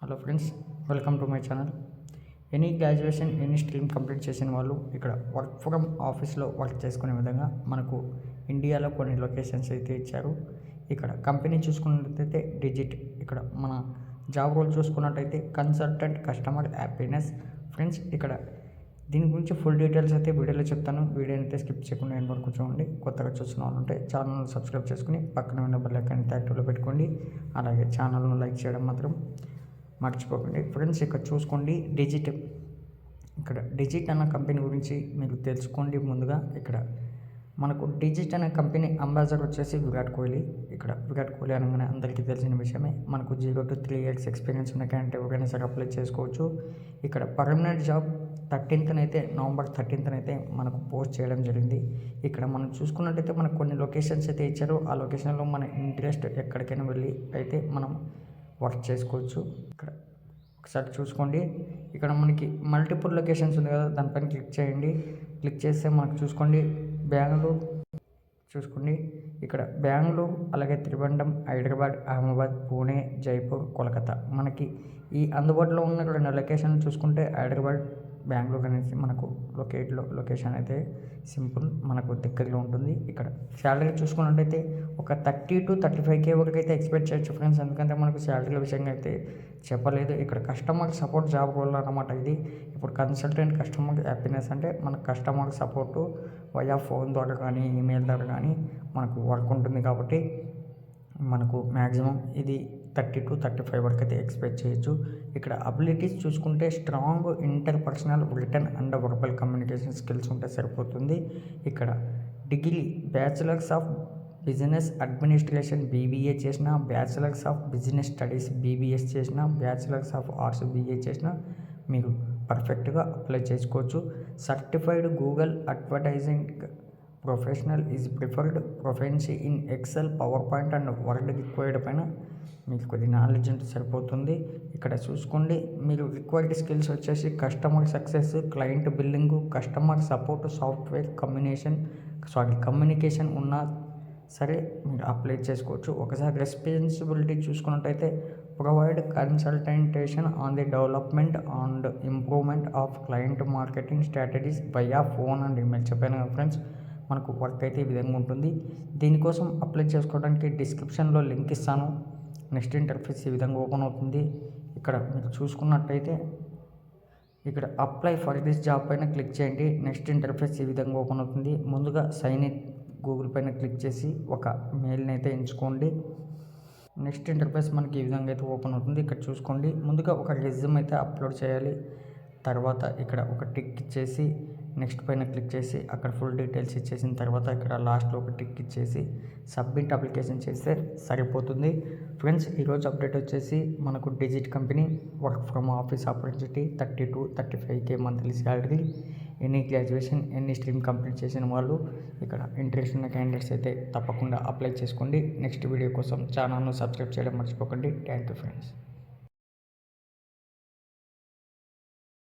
Hello friends, welcome to my channel. Any graduation any stream complete చేసిన వాళ్ళు ఇక్కడ work from ఆఫీస్లో work చేసుకునే విధంగా మనకు ఇండియాలో కొన్ని లొకేషన్స్ అయితే ఇచ్చారు. ఇక్కడ కంపెనీ చూసుకున్నట్లయితే డిజిట్, ఇక్కడ మన జాబ్ రోల్ చూసుకున్నట్టయితే కన్సల్టెంట్ కస్టమర్ హ్యాపీనెస్. ఫ్రెండ్స్, ఇక్కడ దీని గురించి ఫుల్ డీటెయిల్స్ అయితే వీడియోలో చెప్తాను. వీడియోని అయితే స్కిప్ చేయకుండా ఎండ్ వరకు చూడండి. కొత్తగా చూస్తున్న వాళ్ళు ఉంటే ఛానల్ని సబ్స్క్రైబ్ చేసుకుని పక్కన ఉన్న బెల్ ఐకాన్ యాక్టివ్లో పెట్టుకోండి. అలాగే ఛానల్ను లైక్ చేయడం మాత్రం మర్చిపోకండి. ఫ్రెండ్స్, ఇక్కడ చూసుకోండి డిజిట్. ఇక్కడ డిజిట్ అన్న కంపెనీ గురించి మీరు తెలుసుకోండి. ముందుగా ఇక్కడ మనకు డిజిట్ అనే కంపెనీ అంబాసిడర్ వచ్చేసి విరాట్ కోహ్లీ. ఇక్కడ విరాట్ కోహ్లీ అనగానే అందరికీ తెలిసిన విషయమే. మనకు 0 to 3 years ఎక్స్పీరియన్స్ ఉన్న క్యాండిడేట్ ఎవరైనా సరే అప్లై చేసుకోవచ్చు. ఇక్కడ పర్మనెంట్ జాబ్ నవంబర్ 13th అయితే మనకు పోస్ట్ చేయడం జరిగింది. ఇక్కడ మనం చూసుకున్నట్టయితే మనకు కొన్ని లొకేషన్స్ అయితే ఇచ్చారు. ఆ లొకేషన్లో మన ఇంట్రెస్ట్ ఎక్కడికైనా వెళ్ళి అయితే మనం వర్క్ చేసుకోవచ్చు. ఇక్కడ ఒకసారి చూసుకోండి. ఇక్కడ మనకి మల్టిపుల్ లొకేషన్స్ ఉంది కదా, దానిపైన క్లిక్ చేయండి. క్లిక్ చేస్తే మనకు చూసుకోండి బెంగళూరు చూసుకోండి. ఇక్కడ బెంగళూరు, అలాగే త్రివండ్రం, హైదరాబాద్, అహ్మదాబాద్, పూణే, జైపూర్, కోల్కతా. మనకి ఈ అందుబాటులో ఉన్న 2 లొకేషన్లు చూసుకుంటే హైదరాబాద్, బెంగళూరు అనేసి మనకు లొకేషన్ అయితే సింపుల్ మనకు దగ్గరలో ఉంటుంది. ఇక్కడ శాలరీ చూసుకున్నట్టయితే ఒక 30 to 35K వరకు అయితే ఎక్స్పెక్ట్ చేయొచ్చు ఫ్రెండ్స్. ఎందుకంటే మనకు శాలరీల విషయంగా అయితే చెప్పలేదు. ఇక్కడ కస్టమర్ సపోర్ట్ జాబ్ రోల్ అన్నమాట ఇది. ఇప్పుడు కన్సల్టెంట్ కస్టమర్ హ్యాపీనెస్ అంటే మన కస్టమర్ సపోర్టు వయా ఫోన్ ద్వారా కానీ ఈమెయిల్ ద్వారా కానీ మనకు వర్క్ ఉంటుంది. కాబట్టి మనకు మ్యాక్సిమం ఇది 30 to 35 వరకు అయితే ఎక్స్పెక్ట్ చేయొచ్చు. ఇక్కడ అబిలిటీస్ చూసుకుంటే strong interpersonal written and verbal communication skills ఉంటే సరిపోతుంది. ఇక్కడ degree bachelors of business administration BBA చేసిన, bachelors of business studies BBS చేసిన, బ్యాచిలర్స్ ఆఫ్ ఆర్ట్స్ BA చేసిన మీరు పర్ఫెక్ట్గా అప్లై చేసుకోవచ్చు. Certified Google advertising professional is preferred. Proficiency in Excel, PowerPoint and Word required పైన మీకు కొద్ది నాలెడ్జ్ ఉంటే సరిపోతుంది. ఇక్కడ చూసుకోండి మీరు రిక్వైర్డ్ స్కిల్స్ వచ్చేసి customer success, client billing, customer support, software communication ఉన్నా సరే మీరు అప్లై చేసుకోవచ్చు. ఒకసారి రెస్పాన్సిబిలిటీ చూసుకున్నట్టయితే provide consultation on the development and improvement of client marketing strategies via phone and email. చెప్పాను కదా ఫ్రెండ్స్, మనకు వర్క్ అయితే ఈ విధంగా ఉంటుంది. దీనికోసం అప్లై చేసుకోవడానికి డిస్క్రిప్షన్లో లింక్ ఇస్తాను. నెక్స్ట్ ఇంటర్ఫేస్ ఈ విధంగా ఓపెన్ అవుతుంది. ఇక్కడ మీరు చూసుకున్నట్టయితే ఇక్కడ అప్లై ఫర్ దిస్ జాబ్ పైన క్లిక్ చేయండి. నెక్స్ట్ ఇంటర్ఫేస్ ఈ విధంగా ఓపెన్ అవుతుంది. ముందుగా సైన్ ఇన్ గూగుల్ పైన క్లిక్ చేసి ఒక మెయిల్ని అయితే ఎంచుకోండి. నెక్స్ట్ ఇంటర్ఫేస్ మనకి ఈ విధంగా అయితే ఓపెన్ అవుతుంది. ఇక్కడ చూసుకోండి ముందుగా ఒక రెజ్యూమ్ అయితే అప్లోడ్ చేయాలి. తర్వాత ఇక్కడ ఒక టిక్ ఇచ్చేసి నెక్స్ట్ పైన క్లిక్ చేసి అక్కడ ఫుల్ డీటెయిల్స్ ఇచ్చేసిన తర్వాత ఇక్కడ లాస్ట్లో ఒక టిక్ ఇచ్చేసి సబ్మిట్ అప్లికేషన్ చేస్తే సరిపోతుంది. ఫ్రెండ్స్, ఈరోజు అప్డేట్ వచ్చేసి మనకు digit company work from office opportunity 30 to 35K monthly salary. Any graduation any stream complete చేసిన వాళ్ళు ఇక్కడ ఇంట్రెస్ట్ ఉన్న క్యాండిడేట్స్ అయితే తప్పకుండా అప్లై చేసుకోండి. నెక్స్ట్ వీడియో కోసం ఛానల్ను సబ్స్క్రైబ్ చేయడం మర్చిపోకండి. Thank you friends.